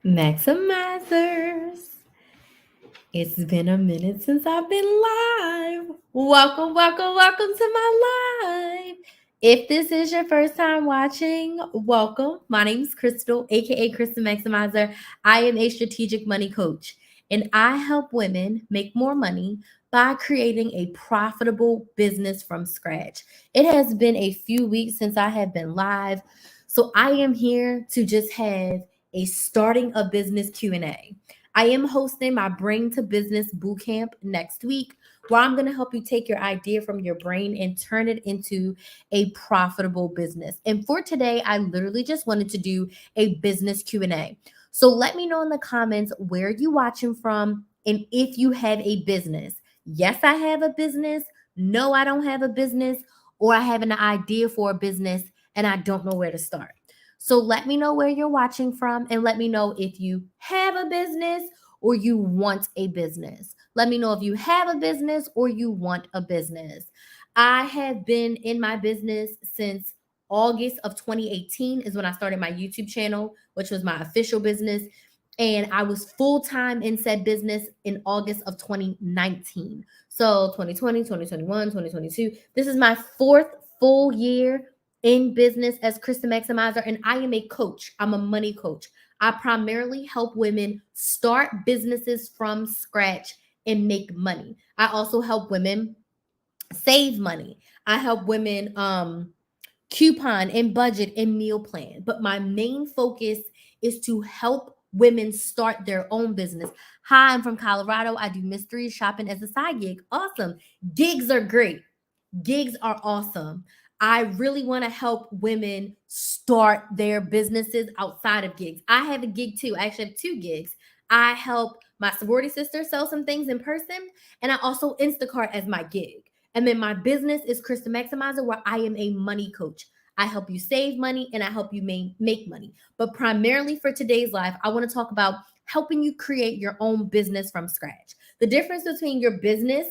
Maximizers. It's been a minute since I've been live. Welcome to my live. If this is your first time watching, welcome. My name is Crystal, aka Crystal Maximizer. I am a strategic money coach, and I help women make more money by creating a profitable business from scratch. It has been a few weeks since I have been live, so I am here to just have a starting a business Q&A. I am hosting my Brain to Business Bootcamp next week, where I'm going to help you take your idea from your brain and turn it into a profitable business. And for today, I literally just wanted to do a business Q&A. So let me know in the comments where you watching from and if you have a business. Yes, I have a business. No, I don't have a business. Or I have an idea for a business and I don't know where to start. So let me know where you're watching from and let me know if you have a business or you want a business. Let me know if you have a business or you want a business. I have been in my business since August of 2018 is when I started my YouTube channel, which was my official business. And I was full time in said business in August of 2019. So 2020, 2021, 2022. This is my fourth full year in business as Kristen Maximizer, and I am a coach. I'm a money coach. I primarily help women start businesses from scratch and make money. I also help women save money. I help women coupon and budget and meal plan. But my main focus is to help women start their own business. Hi, I'm from Colorado. I do mystery shopping as a side gig. Awesome. Gigs are great. Gigs are awesome. I really want to help women start their businesses outside of gigs. I have a gig too. I actually have two gigs. I help my sorority sister sell some things in person, and I also Instacart as my gig. And then my business is Krista Maximizer, where I am a money coach. I help you save money and I help you make money. But primarily for today's live, I want to talk about helping you create your own business from scratch. The difference between your business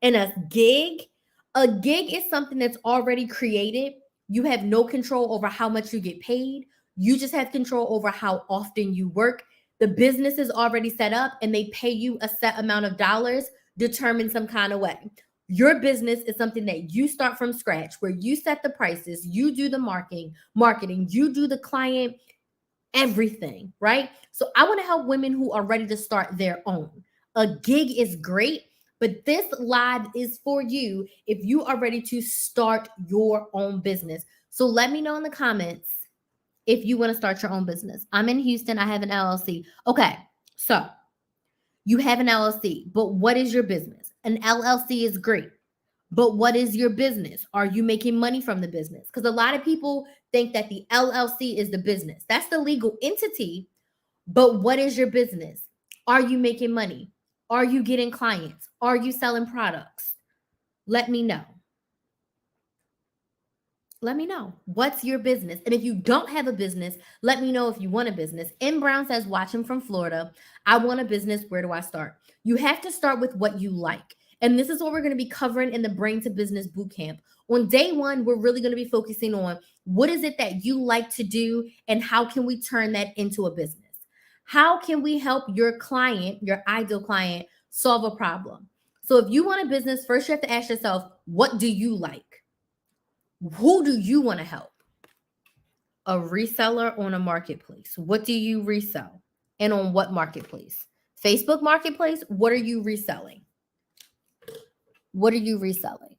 and a gig is something that's already created. You have no control over how much you get paid. You just have control over how often you work. The business is already set up and they pay you a set amount of dollars determined some kind of way. Your business is something that you start from scratch, where you set the prices, you do the marketing, you do the client, everything, right? So I want to help women who are ready to start their own. A gig is great, but this live is for you if you are ready to start your own business. So let me know in the comments if you want to start your own business. I'm in Houston. I have an LLC. Okay, so you have an LLC, but what is your business? An LLC is great, but what is your business? Are you making money from the business? Because a lot of people think that the LLC is the business. That's the legal entity, but what is your business? Are you making money? Are you getting clients? Are you selling products? Let me know. Let me know. What's your business? And if you don't have a business, let me know if you want a business. M. Brown says, watching from Florida, I want a business. Where do I start? You have to start with what you like. And this is what we're going to be covering in the Brain to Business Bootcamp. On day one, we're really going to be focusing on what is it that you like to do and how can we turn that into a business? How can we help your client, your ideal client, solve a problem? So if you want a business, first you have to ask yourself, what do you like? Who do you want to help? A reseller on a marketplace. What do you resell? And on what marketplace? Facebook Marketplace, what are you reselling? What are you reselling?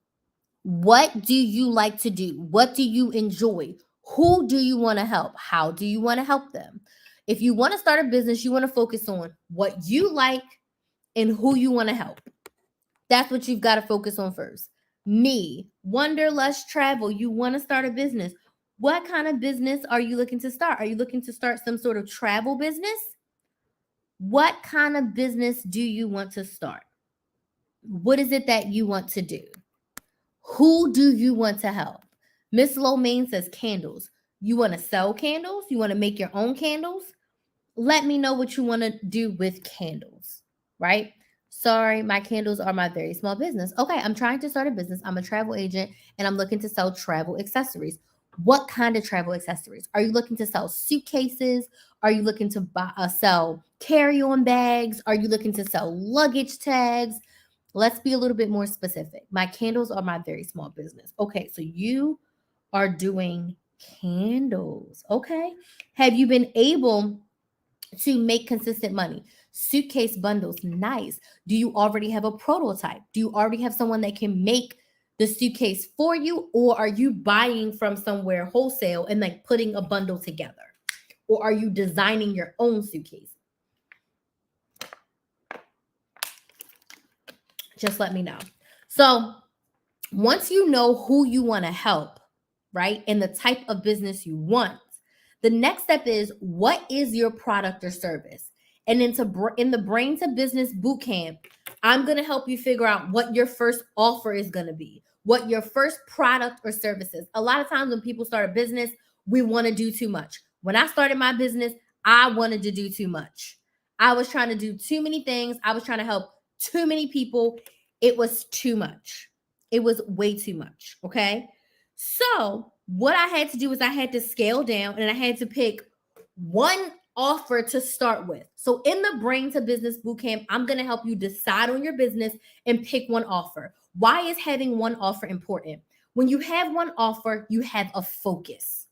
What do you like to do? What do you enjoy? Who do you want to help? How do you want to help them? If you want to start a business, you want to focus on what you like and who you want to help. That's what you've got to focus on first. Me, Wanderlust Travel, you want to start a business. What kind of business are you looking to start? Are you looking to start some sort of travel business? What kind of business do you want to start? What is it that you want to do? Who do you want to help? Miss Lomaine says candles. You want to sell candles? You want to make your own candles? Let me know what you want to do with candles, right? Sorry, my candles are my very small business. Okay, I'm trying to start a business. I'm a travel agent and I'm looking to sell travel accessories. What kind of travel accessories? Are you looking to sell suitcases? Are you looking to sell carry-on bags? Are you looking to sell luggage tags? Let's be a little bit more specific. My candles are my very small business. Okay, so you are doing candles. Okay. Have you been able to make consistent money? Suitcase bundles, nice. Do you already have a prototype? Do you already have someone that can make the suitcase for you? Or are you buying from somewhere wholesale and like putting a bundle together? Or are you designing your own suitcase? Just let me know. So once you know who you want to help, right, and the type of business you want, the next step is, what is your product or service? And in the Brain to Business Bootcamp, I'm going to help you figure out what your first offer is going to be, what your first product or service is. A lot of times when people start a business, we want to do too much. When I started my business, I wanted to do too much. I was trying to do too many things. I was trying to help too many people. It was too much. It was way too much. Okay. So what I had to do is I had to scale down and I had to pick one offer to start with. So in the Brain to Business Bootcamp, I'm going to help you decide on your business and pick one offer. Why is having one offer important? When you have one offer, you have a focus.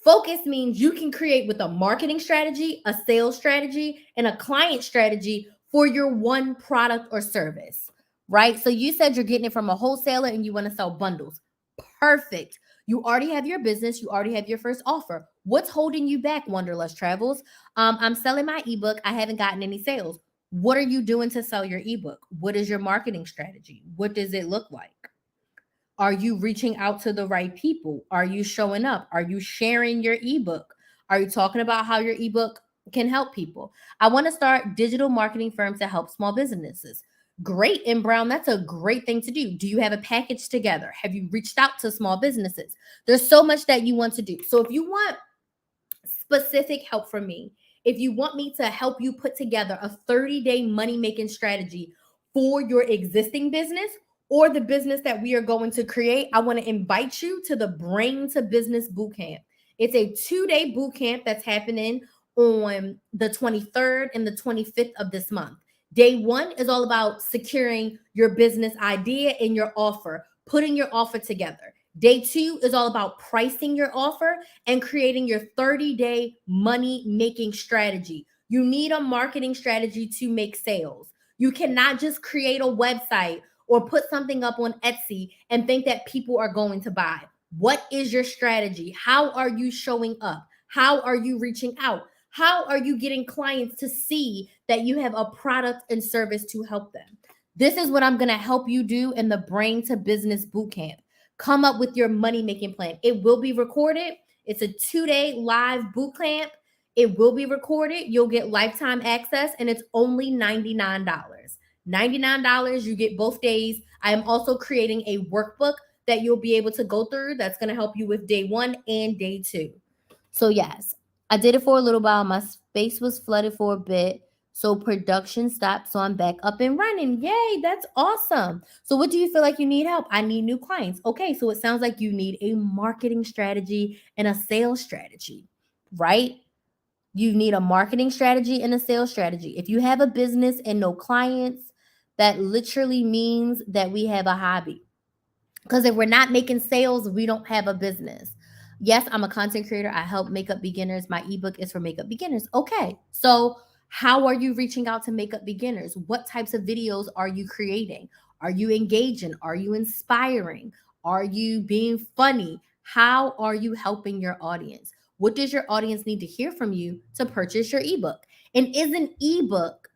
Focus means you can create with a marketing strategy, a sales strategy, and a client strategy for your one product or service, right? So you said you're getting it from a wholesaler and you want to sell bundles. Perfect. You already have your business. You already have your first offer. What's holding you back, Wanderlust Travels? I'm selling my ebook. I haven't gotten any sales. What are you doing to sell your ebook? What is your marketing strategy? What does it look like? Are you reaching out to the right people? Are you showing up? Are you sharing your ebook? Are you talking about how your ebook can help people? I want to start digital marketing firms to help small businesses. Great. And Brown, that's a great thing to do. Do you have a package together? Have you reached out to small businesses? There's so much that you want to do. So if you want specific help from me, if you want me to help you put together a 30-day money making strategy for your existing business or the business that we are going to create, I want to invite you to the Brain to Business Bootcamp. It's a 2-day bootcamp that's happening on the 23rd and the 25th of this month. Day one is all about securing your business idea and your offer, putting your offer together. Day two is all about pricing your offer and creating your 30-day money making strategy. You need a marketing strategy to make sales. You cannot just create a website or put something up on Etsy and think that people are going to buy. What is your strategy? How are you showing up? How are you reaching out? How are you getting clients to see that you have a product and service to help them? This is what I'm going to help you do in the Brain to Business Bootcamp. Come up with your money making plan. It will be recorded. It's a 2-day live boot camp. It will be recorded. You'll get lifetime access and it's only $99. $99. You get both days. I am also creating a workbook that you'll be able to go through that's going to help you with day one and day two. So, yes, I did it for a little while. My space was flooded for a bit. So production stopped. So I'm back up and running. Yay, that's awesome. So what do you feel like you need help? I need new clients. Okay, so it sounds like you need a marketing strategy and a sales strategy, right? You need a marketing strategy and a sales strategy. If you have a business and no clients, that literally means that we have a hobby. Because if we're not making sales, we don't have a business. Yes, I'm a content creator. I help makeup beginners. My ebook is for makeup beginners. Okay, so how are you reaching out to makeup beginners? What types of videos are you creating? Are you engaging? Are you inspiring? Are you being funny? How are you helping your audience? What does your audience need to hear from you to purchase your ebook? And is an ebook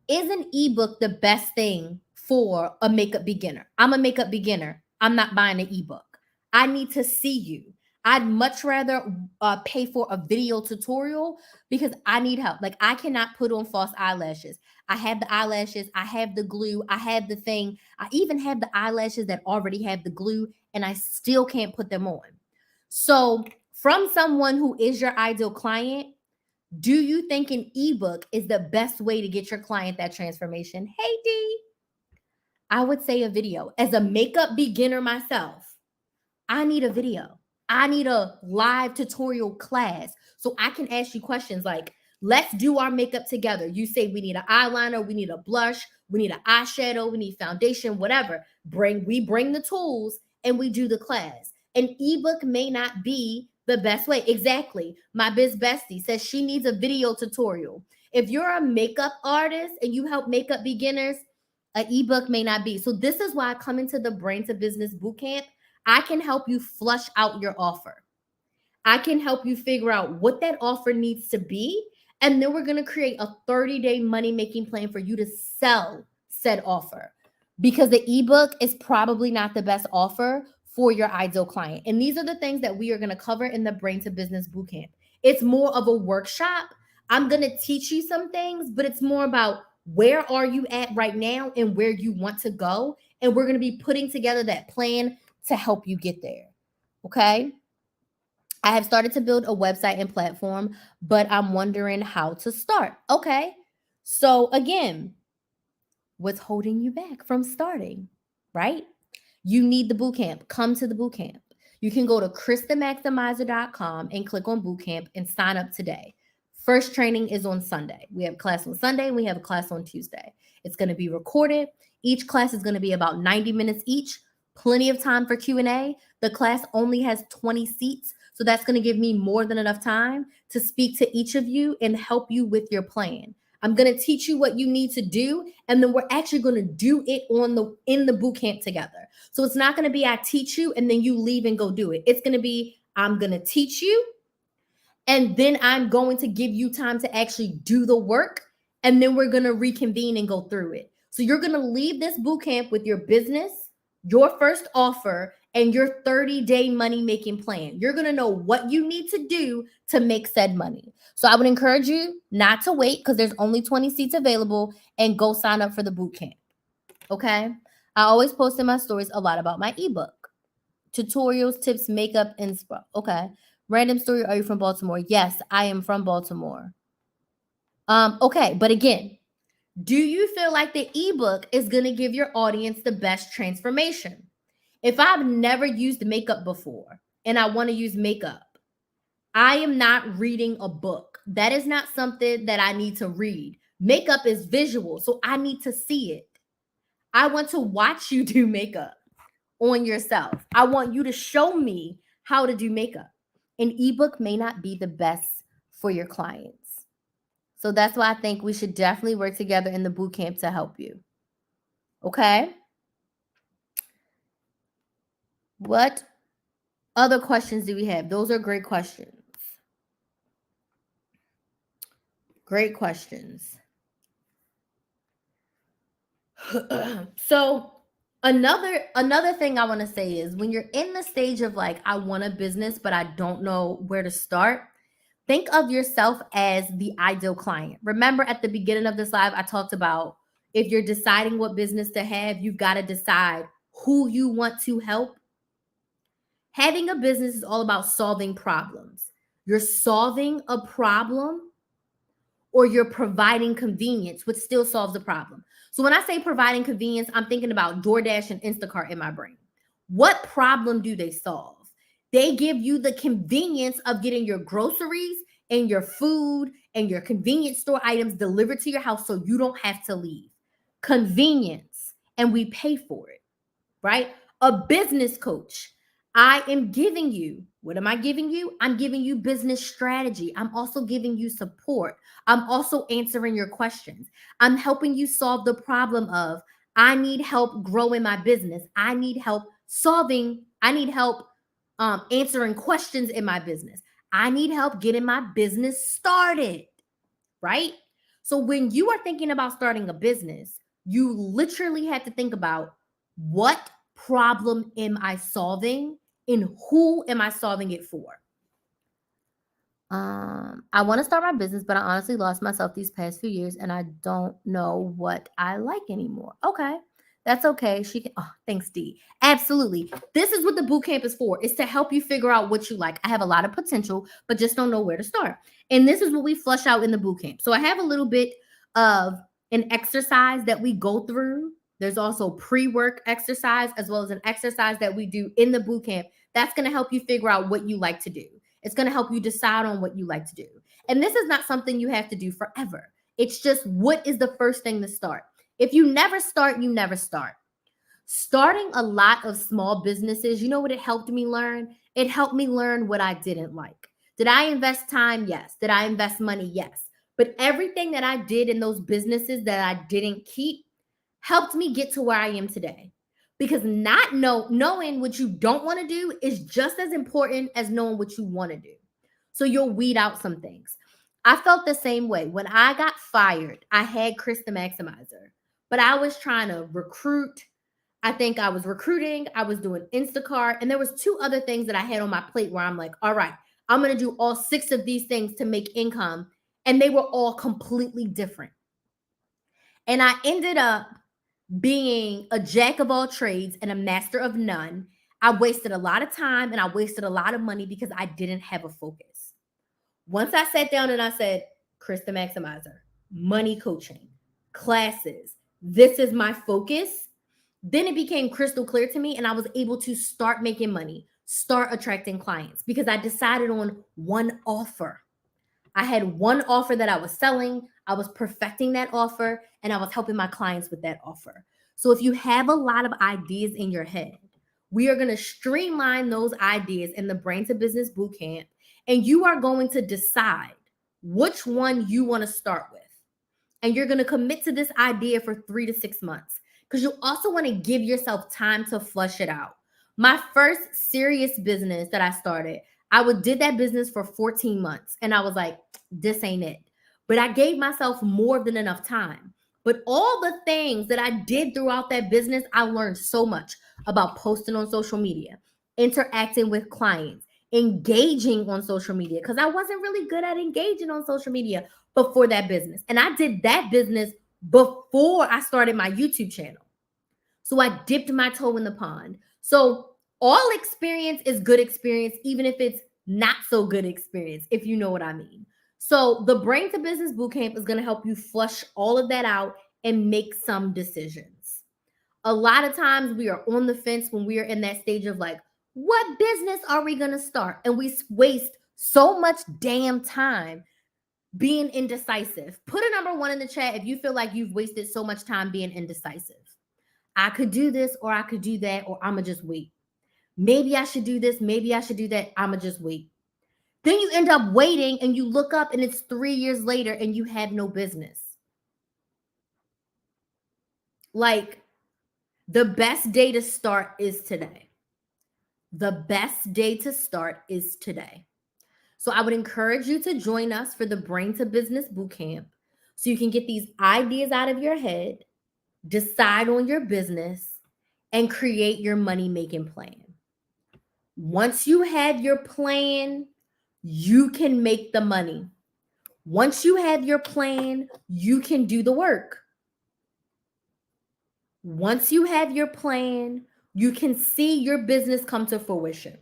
the best thing for a makeup beginner? I'm a makeup beginner. I'm not buying an ebook. I need to see you. I'd much rather pay for a video tutorial because I need help. Like I cannot put on false eyelashes. I have the eyelashes. I have the glue. I have the thing. I even have the eyelashes that already have the glue and I still can't put them on. So from someone who is your ideal client, do you think an ebook is the best way to get your client that transformation? Hey, D. I would say a video. As a makeup beginner myself, I need a video. I need a live tutorial class so I can ask you questions like, let's do our makeup together. You say we need an eyeliner, we need a blush, we need an eyeshadow, we need foundation, whatever. We bring the tools and we do the class. An ebook may not be the best way. Exactly. My biz bestie says she needs a video tutorial. If you're a makeup artist and you help makeup beginners, an ebook may not be. So this is why I come into the Brain to Business Bootcamp. I can help you flush out your offer. I can help you figure out what that offer needs to be. And then we're going to create a 30-day money making plan for you to sell said offer, because the ebook is probably not the best offer for your ideal client. And these are the things that we are going to cover in the Brain to Business Bootcamp. It's more of a workshop. I'm going to teach you some things, but it's more about where are you at right now and where you want to go. And we're going to be putting together that plan to help you get there. Okay. I have started to build a website and platform, but I'm wondering how to start. Okay. So again, what's holding you back from starting, right? You need the bootcamp. Come to the bootcamp. You can go to KrysTheMaximizer.com and click on bootcamp and sign up today. First training is on Sunday. We have a class on Sunday and we have a class on Tuesday. It's going to be recorded. Each class is going to be about 90 minutes each. Plenty of time for Q&A. The class only has 20 seats, so that's going to give me more than enough time to speak to each of you and help you with your plan. I'm going to teach you what you need to do, and then we're actually going to do it in the boot camp together. So it's not going to be I teach you and then you leave and go do it. It's going to be I'm going to teach you, and then I'm going to give you time to actually do the work, and then we're going to reconvene and go through it. So you're going to leave this boot camp with your business, your first offer, and your 30-day money-making plan. You're going to know what you need to do to make said money. So I would encourage you not to wait, because there's only 20 seats available, and go sign up for the boot camp. Okay? I always post in my stories a lot about my ebook. Tutorials, tips, makeup, inspo. Okay. Random story. Are you from Baltimore? Yes, I am from Baltimore. Okay. But again, do you feel like the ebook is going to give your audience the best transformation? If I've never used makeup before and I want to use makeup, I am not reading a book. That is not something that I need to read. Makeup is visual, so I need to see it. I want to watch you do makeup on yourself. I want you to show me how to do makeup. An ebook may not be the best for your clients. So that's why I think we should definitely work together in the bootcamp to help you. Okay? What other questions do we have? Those are great questions. Great questions. So another thing I want to say is, when you're in the stage of like, I want a business, but I don't know where to start, think of yourself as the ideal client. Remember at the beginning of this live, I talked about if you're deciding what business to have, you've got to decide who you want to help. Having a business is all about solving problems. You're solving a problem, or you're providing convenience, which still solves the problem. So when I say providing convenience, I'm thinking about DoorDash and Instacart in my brain. What problem do they solve? They give you the convenience of getting your groceries and your food and your convenience store items delivered to your house so you don't have to leave. Convenience, and we pay for it, right? A business coach. I am giving you, what am I giving you? I'm giving you business strategy. I'm also giving you support. I'm also answering your questions. I'm helping you solve the problem of, I need help growing my business. I need help answering questions in my business. I need help getting my business started, right? So when you are thinking about starting a business, you literally have to think about, what problem am I solving and who am I solving it for? I want to start my business, but I honestly lost myself these past few years and I don't know what I like anymore. Okay. That's okay. Thanks, Dee. Absolutely. This is what the bootcamp is for. It's to help you figure out what you like. I have a lot of potential, but just don't know where to start. And this is what we flush out in the bootcamp. So I have a little bit of an exercise that we go through. There's also pre-work exercise, as well as an exercise that we do in the bootcamp That's going to help you figure out what you like to do. It's going to help you decide on what you like to do. And this is not something you have to do forever. It's just, what is the first thing to start? If you never start, you never start. Starting a lot of small businesses, you know what it helped me learn? It helped me learn what I didn't like. Did I invest time? Yes. Did I invest money? Yes. But everything that I did in those businesses that I didn't keep helped me get to where I am today. Because knowing what you don't want to do is just as important as knowing what you want to do. So you'll weed out some things. I felt the same way. When I got fired, I had Krys the Maximizer, but I was trying to recruit. I think I was recruiting, I was doing Instacart, and there was 2 other things that I had on my plate where I'm like, all right, I'm going to do all 6 of these things to make income. And they were all completely different. And I ended up being a jack of all trades and a master of none. I wasted a lot of time and I wasted a lot of money because I didn't have a focus. Once I sat down and I said, Krys the Maximizer, money coaching, classes, this is my focus. Then it became crystal clear to me and I was able to start making money, start attracting clients because I decided on one offer. I had one offer that I was selling. I was perfecting that offer and I was helping my clients with that offer. So if you have a lot of ideas in your head, we are going to streamline those ideas in the Brain to Business Bootcamp, and you are going to decide which one you want to start with. And you're going to commit to this idea for 3 to 6 months because you also want to give yourself time to flush it out. My first serious business that I started, did that business for 14 months and I was like, this ain't it. But I gave myself more than enough time. But all the things that I did throughout that business, I learned so much about posting on social media, interacting with clients, engaging on social media, because I wasn't really good at engaging on social media before that business. And I did that business before I started my YouTube channel. So I dipped my toe in the pond. So all experience is good experience, even if it's not so good experience, if you know what I mean. So the Brain to Business Bootcamp is going to help you flush all of that out and make some decisions. A lot of times we are on the fence when we are in that stage of like, what business are we going to start? And we waste so much damn time being indecisive. Put a number 1 in the chat if you feel like you've wasted so much time being indecisive. I could do this or I could do that, or I'ma just wait. Maybe I should do this, maybe I should do that, I'ma just wait. Then you end up waiting and you look up and it's 3 years later and you have no business. Like, the best day to start is today. The best day to start is today. So I would encourage you to join us for the Brain to Business Bootcamp so you can get these ideas out of your head, decide on your business, and create your money-making plan. Once you have your plan, you can make the money. Once you have your plan, you can do the work. Once you have your plan, you can see your business come to fruition.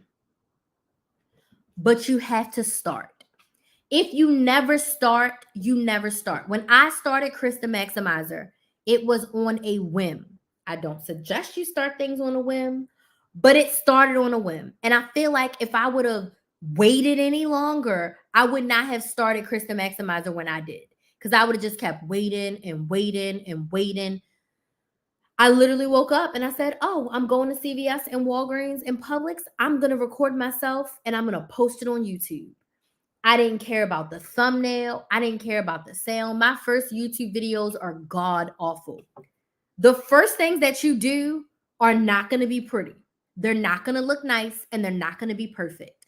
But you have to start. If you never start, you never start. When I started Krys the Maximizer, it was on a whim. I don't suggest you start things on a whim, but it started on a whim. And I feel like if I would have waited any longer, I would not have started Krys the Maximizer when I did, because I would have just kept waiting and waiting and waiting. I literally woke up and I said, oh, I'm going to CVS and Walgreens and Publix. I'm going to record myself and I'm going to post it on YouTube. I didn't care about the thumbnail. I didn't care about the sound. My first YouTube videos are god awful. The first things that you do are not going to be pretty. They're not going to look nice and they're not going to be perfect.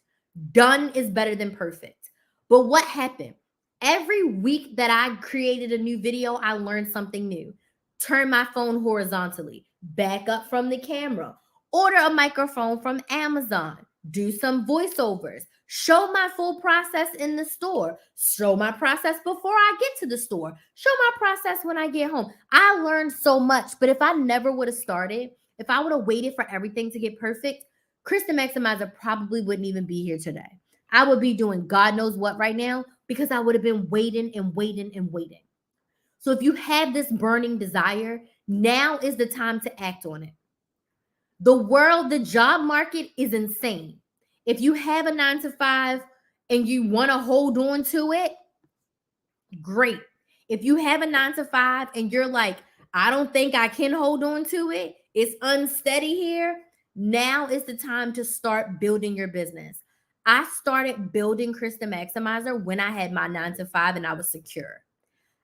Done is better than perfect. But what happened? Every week that I created a new video, I learned something new. Turn my phone horizontally, back up from the camera, order a microphone from Amazon, do some voiceovers, show my full process in the store, show my process before I get to the store, show my process when I get home. I learned so much, but if I never would have started, if I would have waited for everything to get perfect, Krys the Maximizer probably wouldn't even be here today. I would be doing God knows what right now because I would have been waiting and waiting and waiting. So if you have this burning desire, now is the time to act on it. The job market is insane. If you have a 9 to 5 and you want to hold on to it, great. If you have a 9 to 5 and you're like, I don't think I can hold on to it, it's unsteady here, now is the time to start building your business. I started building Krys the Maximizer when I had my 9 to 5 and I was secure.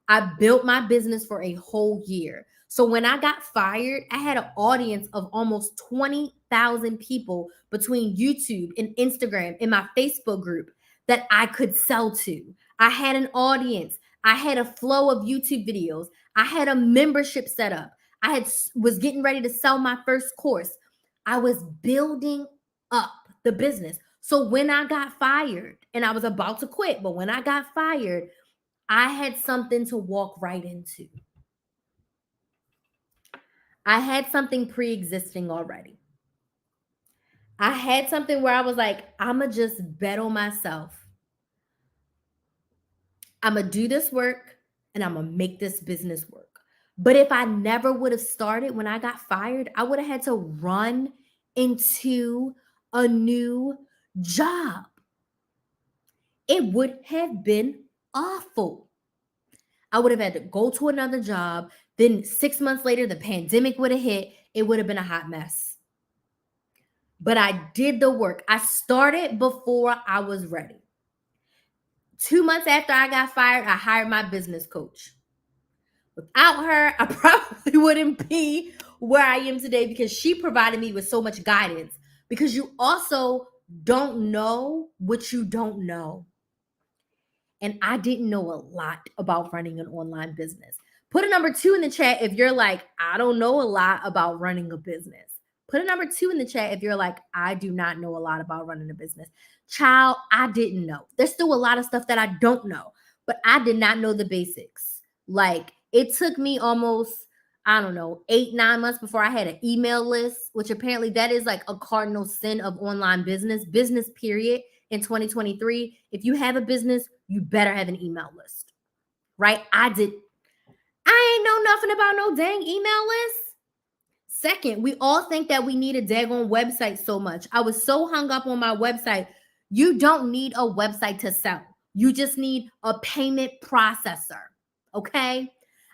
I built my business for a whole year. So when I got fired, I had an audience of almost 20,000 people between YouTube and Instagram and my Facebook group that I could sell to. I had an audience. I had a flow of YouTube videos. I had a membership set up. Was getting ready to sell my first course. I was building up the business. So when I got fired, and I was about to quit, but when I got fired, I had something to walk right into. I had something pre-existing already. I had something where I was like, I'm going to just bet on myself. I'm going to do this work and I'm going to make this business work. But if I never would have started when I got fired, I would have had to run into a new job. It would have been awful. I would have had to go to another job. Then 6 months later, the pandemic would have hit. It would have been a hot mess. But I did the work. I started before I was ready. 2 months after I got fired, I hired my business coach. Without her, I probably wouldn't be where I am today because she provided me with so much guidance. Because you also don't know what you don't know. And I didn't know a lot about running an online business. Put a number 2 in the chat if you're like, I don't know a lot about running a business. Put a number 2 in the chat if you're like, I do not know a lot about running a business. Child, I didn't know. There's still a lot of stuff that I don't know, but I did not know the basics. Like, it took me almost, 8-9 months before I had an email list, which apparently that is like a cardinal sin of online business period. In 2023, if you have a business, you better have an email list, right? I ain't know nothing about no dang email list. Second, we all think that we need a daggone website so much. I was so hung up on my website. You don't need a website to sell. You just need a payment processor, okay?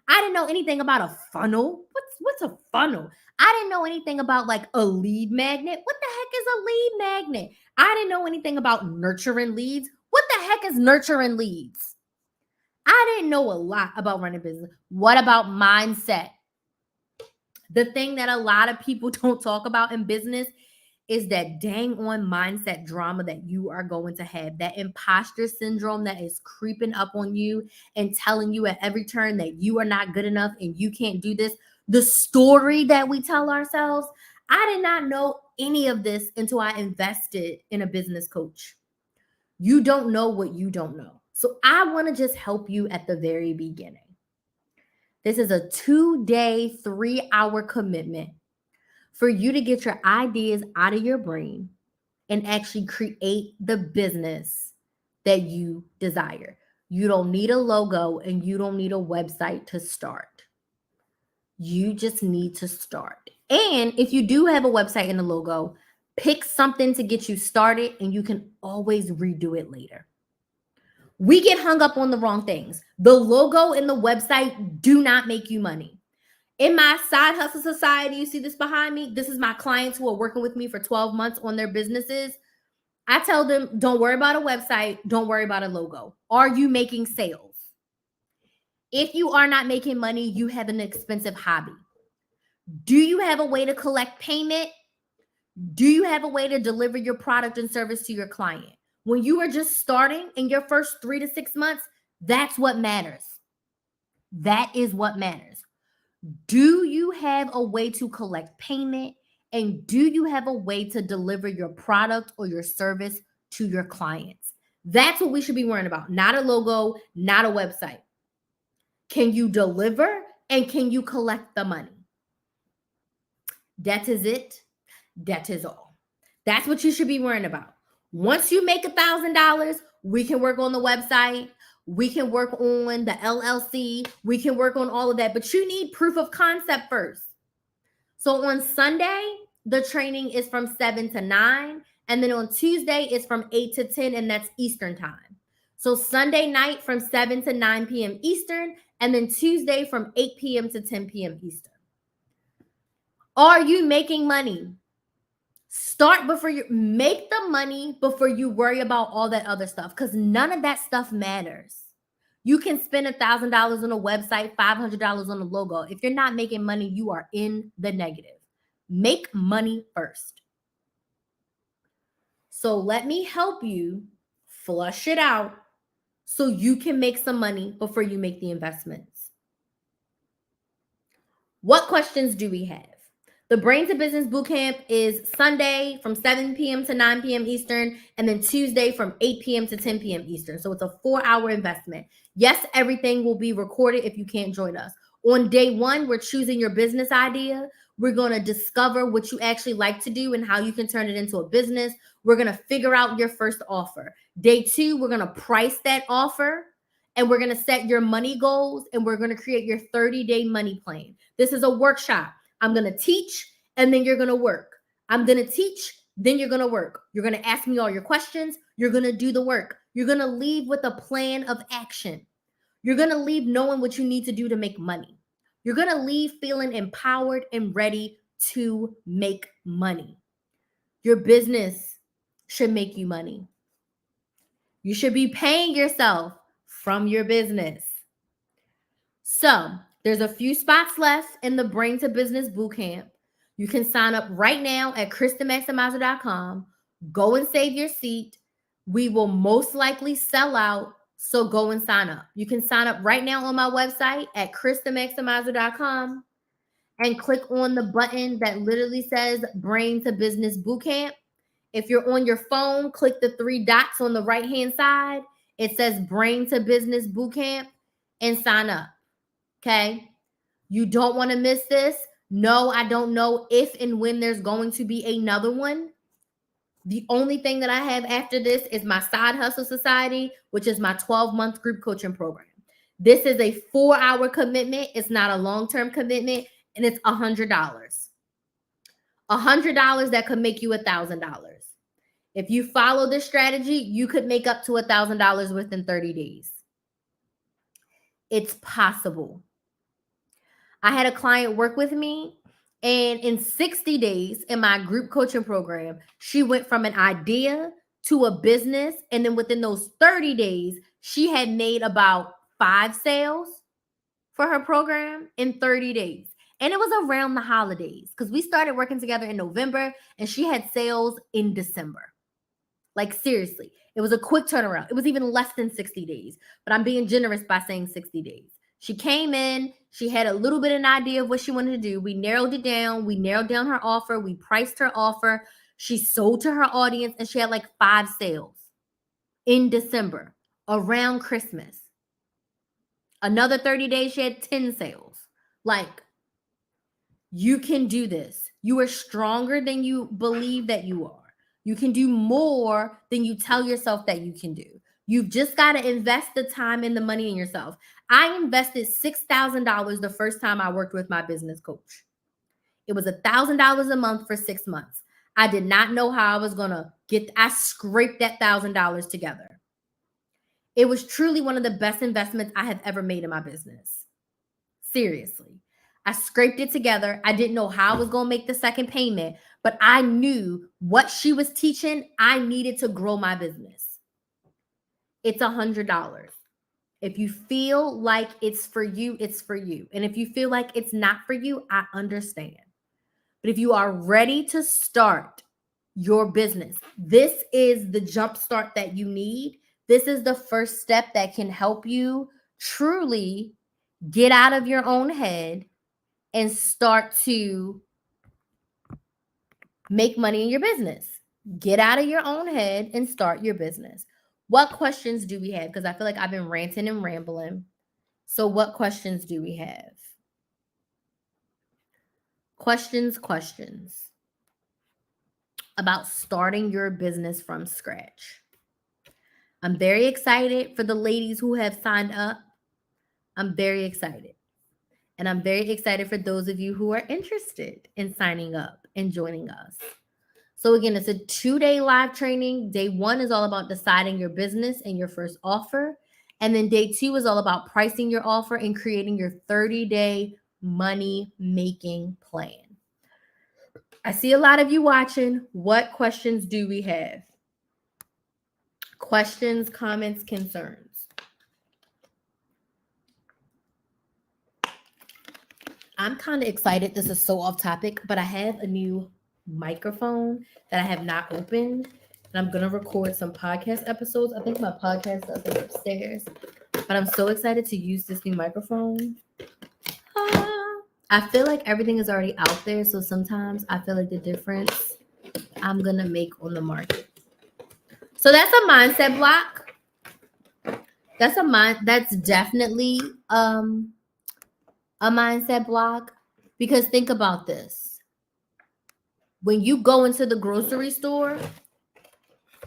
I didn't know anything about a funnel. What's a funnel? I didn't know anything about like a lead magnet. What the heck is a lead magnet? I didn't know anything about nurturing leads. What the heck is nurturing leads? I didn't know a lot about running business. What about mindset? The thing that a lot of people don't talk about in business is that dang on mindset drama that you are going to have, that imposter syndrome that is creeping up on you and telling you at every turn that you are not good enough and you can't do this. The story that we tell ourselves. I did not know any of this until I invested in a business coach. You don't know what you don't know. So I want to just help you at the very beginning. This is a 2-day, 3-hour commitment for you to get your ideas out of your brain and actually create the business that you desire. You don't need a logo and you don't need a website to start. You just need to start. And if you do have a website and a logo, pick something to get you started and you can always redo it later. We get hung up on the wrong things. The logo and the website do not make you money. In my side hustle society, you see this behind me? This is my clients who are working with me for 12 months on their businesses. I tell them, don't worry about a website. Don't worry about a logo. Are you making sales? If you are not making money, you have an expensive hobby. Do you have a way to collect payment? Do you have a way to deliver your product and service to your client? When you are just starting in your first 3 to 6 months, that's what matters. That is what matters. Do you have a way to collect payment? And do you have a way to deliver your product or your service to your clients? That's what we should be worrying about. Not a logo, not a website. Can you deliver and can you collect the money? That is it. That is all. That's what you should be worrying about. Once you make $1,000, we can work on the website. We can work on the LLC. We can work on all of that, but you need proof of concept first. So on Sunday, the training is from 7 to 9. And then on Tuesday, it's from 8 to 10, and that's Eastern time. So Sunday night from 7 to 9 p.m. Eastern, and then Tuesday from 8 p.m. to 10 p.m. Eastern. Are you making money? Start before you make the money before you worry about all that other stuff, because none of that stuff matters. You can spend $1,000 on a website, $500 on a logo. If you're not making money, you are in the negative. Make money first. So let me help you flush it out so you can make some money before you make the investments. What questions do we have? The Brain to Business Bootcamp is Sunday from 7 p.m. to 9 p.m. Eastern, and then Tuesday from 8 p.m. to 10 p.m. Eastern. So it's a 4-hour investment. Yes, everything will be recorded if you can't join us. On day 1, we're choosing your business idea. We're going to discover what you actually like to do and how you can turn it into a business. We're going to figure out your first offer. Day 2, we're going to price that offer, and we're going to set your money goals, and we're going to create your 30-day money plan. This is a workshop. I'm going to teach, and then you're going to work. I'm going to teach, then you're going to work. You're going to ask me all your questions. You're going to do the work. You're going to leave with a plan of action. You're going to leave knowing what you need to do to make money. You're going to leave feeling empowered and ready to make money. Your business should make you money. You should be paying yourself from your business. So there's a few spots left in the Brain to Business Bootcamp. You can sign up right now at KrysTheMaximizer.com. Go and save your seat. We will most likely sell out, so go and sign up. You can sign up right now on my website at KrysTheMaximizer.com and click on the button that literally says Brain to Business Bootcamp. If you're on your phone, click the 3 dots on the right-hand side. It says Brain to Business Bootcamp and sign up. Okay? You don't want to miss this. No, I don't know if and when there's going to be another one. The only thing that I have after this is my Side Hustle Society, which is my 12-month group coaching program. This is a 4-hour commitment. It's not a long-term commitment, and it's $100. $100 that could make you $1,000. If you follow this strategy, you could make up to $1,000 within 30 days. It's possible. I had a client work with me, and in 60 days in my group coaching program, she went from an idea to a business. And then within those 30 days, she had made about 5 sales for her program in 30 days. And it was around the holidays because we started working together in November and she had sales in December. Like, seriously, it was a quick turnaround. It was even less than 60 days, but I'm being generous by saying 60 days. She came in, she had a little bit of an idea of what she wanted to do. We narrowed it down. We narrowed down her offer. We priced her offer. She sold to her audience, and she had like 5 sales in December around Christmas. Another 30 days, she had 10 sales. Like, you can do this. You are stronger than you believe that you are. You can do more than you tell yourself that you can do. You've just got to invest the time and the money in yourself. I invested $6,000 the first time I worked with my business coach. It was $1,000 a month for 6 months. I did not know how I was going to I scraped that $1,000 together. It was truly one of the best investments I have ever made in my business. Seriously. I scraped it together. I didn't know how I was going to make the second payment, but I knew what she was teaching, I needed to grow my business. It's $100. If you feel like it's for you, it's for you. And if you feel like it's not for you, I understand. But if you are ready to start your business, this is the jump start that you need. This is the first step that can help you truly get out of your own head and start to make money in your business. Get out of your own head and start your business. What questions do we have? Because I feel like I've been ranting and rambling. So what questions do we have? Questions about starting your business from scratch. I'm very excited for the ladies who have signed up. I'm very excited. And I'm very excited for those of you who are interested in signing up and joining us. So again, it's a 2-day live training. Day 1 is all about deciding your business and your first offer. And then day 2 is all about pricing your offer and creating your 30-day money making plan. I see a lot of you watching. What questions do we have? Questions, comments, concerns. I'm kind of excited. This is so off topic, but I have a new microphone that I have not opened, and I'm going to record some podcast episodes. I think my podcast is upstairs, but I'm so excited to use this new microphone. I feel like everything is already out there, so sometimes I feel like the difference I'm going to make on the market. So that's a mindset block. That's definitely a mindset block, because think about this. When you go into the grocery store,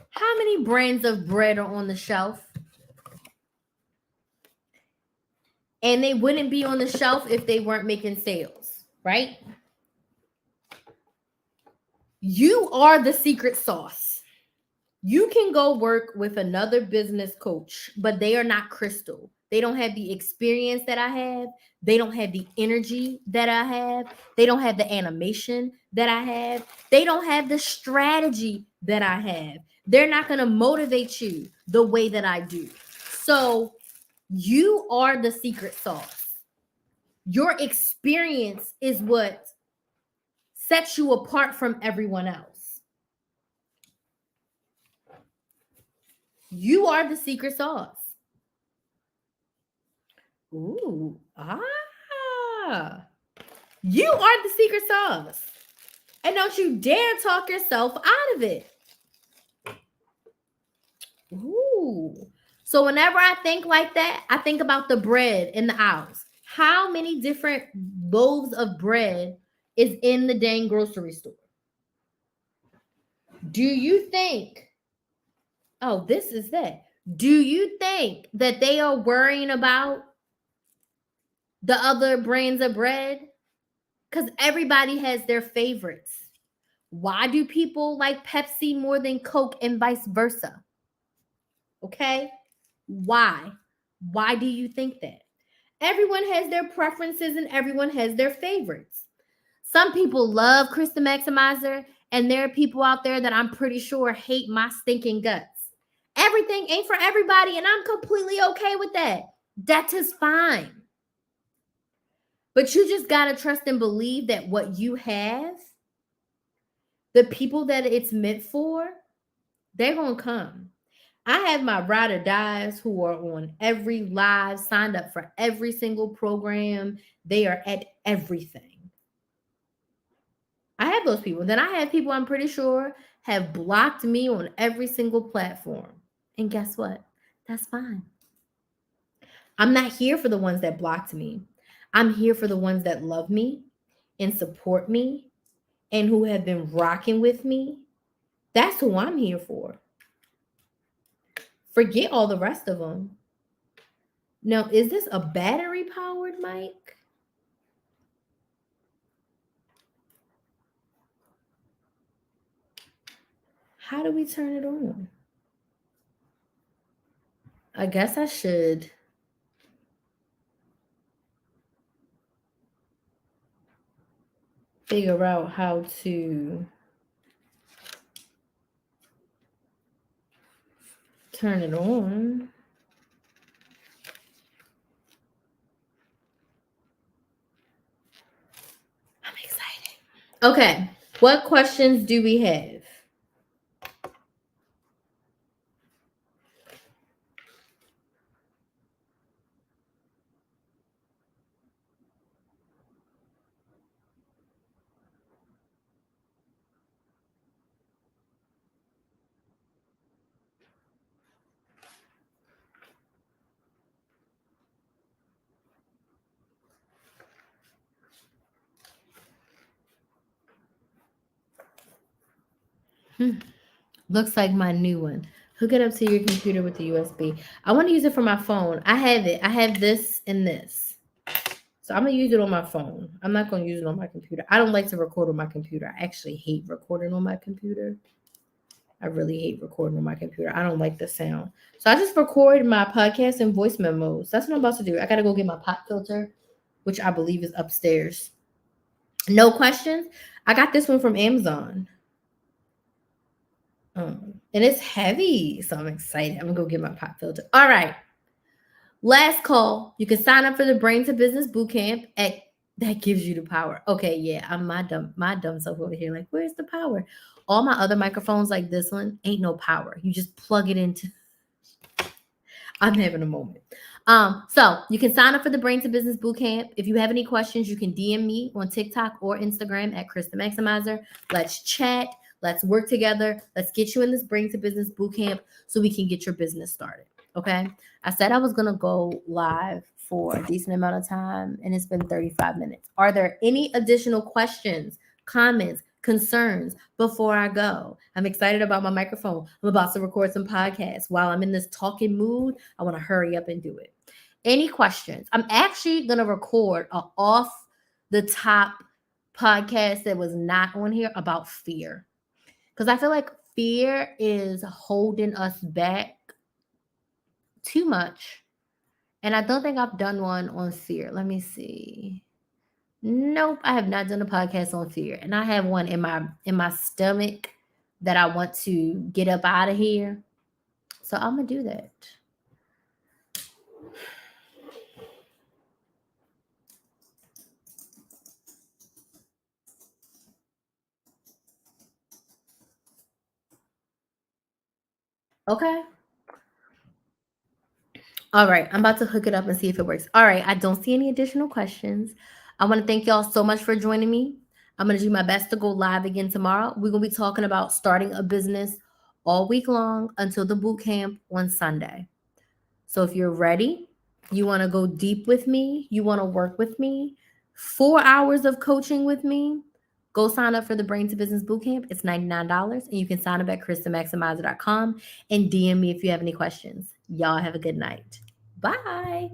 how many brands of bread are on the shelf? And they wouldn't be on the shelf if they weren't making sales, right? You are the secret sauce. You can go work with another business coach, but they are not Crystal. They don't have the experience that I have. They don't have the energy that I have. They don't have the animation that I have. They don't have the strategy that I have. They're not going to motivate you the way that I do. So you are the secret sauce. Your experience is what sets you apart from everyone else. You are the secret sauce. Ooh, you are the secret sauce. And don't you dare talk yourself out of it. Ooh. So whenever I think like that, I think about the bread in the aisles. How many different loaves of bread is in the dang grocery store? Do you think, oh, this is that. Do you think that they are worrying about the other brands of bread? Because everybody has their favorites. Why do people like Pepsi more than Coke and vice versa? Okay? Why? Why do you think that? Everyone has their preferences and everyone has their favorites. Some people love Krys the Maximizer, and there are people out there that I'm pretty sure hate my stinking guts. Everything ain't for everybody, and I'm completely okay with that. That is fine. But you just got to trust and believe that what you have, the people that it's meant for, they're going to come. I have my ride or dies who are on every live, signed up for every single program. They are at everything. I have those people. Then I have people I'm pretty sure have blocked me on every single platform. And guess what? That's fine. I'm not here for the ones that blocked me. I'm here for the ones that love me and support me and who have been rocking with me. That's who I'm here for. Forget all the rest of them. Now, is this a battery-powered mic? How do we turn it on? I guess I should figure out how to turn it on. I'm excited. Okay, what questions do we have? Looks like my new one. Hook it up to your computer with the USB. I want to use it for my phone. I have it. I have this and this. So So I'm gonna use it on my phone. I'm not gonna use it on my computer. I don't like to record on my computer. I actually hate recording on my computer. I really hate recording on my computer. I don't like the sound. So I just record my podcast and voice memos. That's what I'm about to do. I gotta go get my pop filter, which I believe is upstairs. No questions. I got this one from Amazon. And it's heavy. So I'm excited. I'm gonna go get my pop filter. All right. Last call. You can sign up for the Brain to Business Bootcamp at that gives you the power. Okay, yeah, I'm my dumb self over here. Like, where's the power? All my other microphones, like this one, ain't no power. You just plug it into. I'm having a moment. So you can sign up for the Brain to Business Bootcamp. If you have any questions, you can DM me on TikTok or Instagram at Krys the Maximizer. Let's chat. Let's work together. Let's get you in this Brain to Business Bootcamp so we can get your business started. Okay. I said I was going to go live for a decent amount of time, and it's been 35 minutes. Are there any additional questions, comments, concerns before I go? I'm excited about my microphone. I'm about to record some podcasts. While I'm in this talking mood, I want to hurry up and do it. Any questions? I'm actually going to record an off the top podcast that was not on here about fear, because I feel like fear is holding us back too much. And I don't think I've done one on fear. Let me see. Nope, I have not done a podcast on fear. And I have one in my stomach that I want to get up out of here. So I'm gonna do that. Okay. All right, I'm about to hook it up and see if it works. All right, I don't see any additional questions. I want to thank y'all so much for joining me. I'm going to do my best to go live again tomorrow. We're going to be talking about starting a business all week long until the boot camp on Sunday. So if you're ready, you want to go deep with me, you want to work with me, 4 hours of coaching with me, go sign up for the Brain to Business Bootcamp. It's $99, and you can sign up at krysthemaximizer.com and DM me if you have any questions. Y'all have a good night. Bye.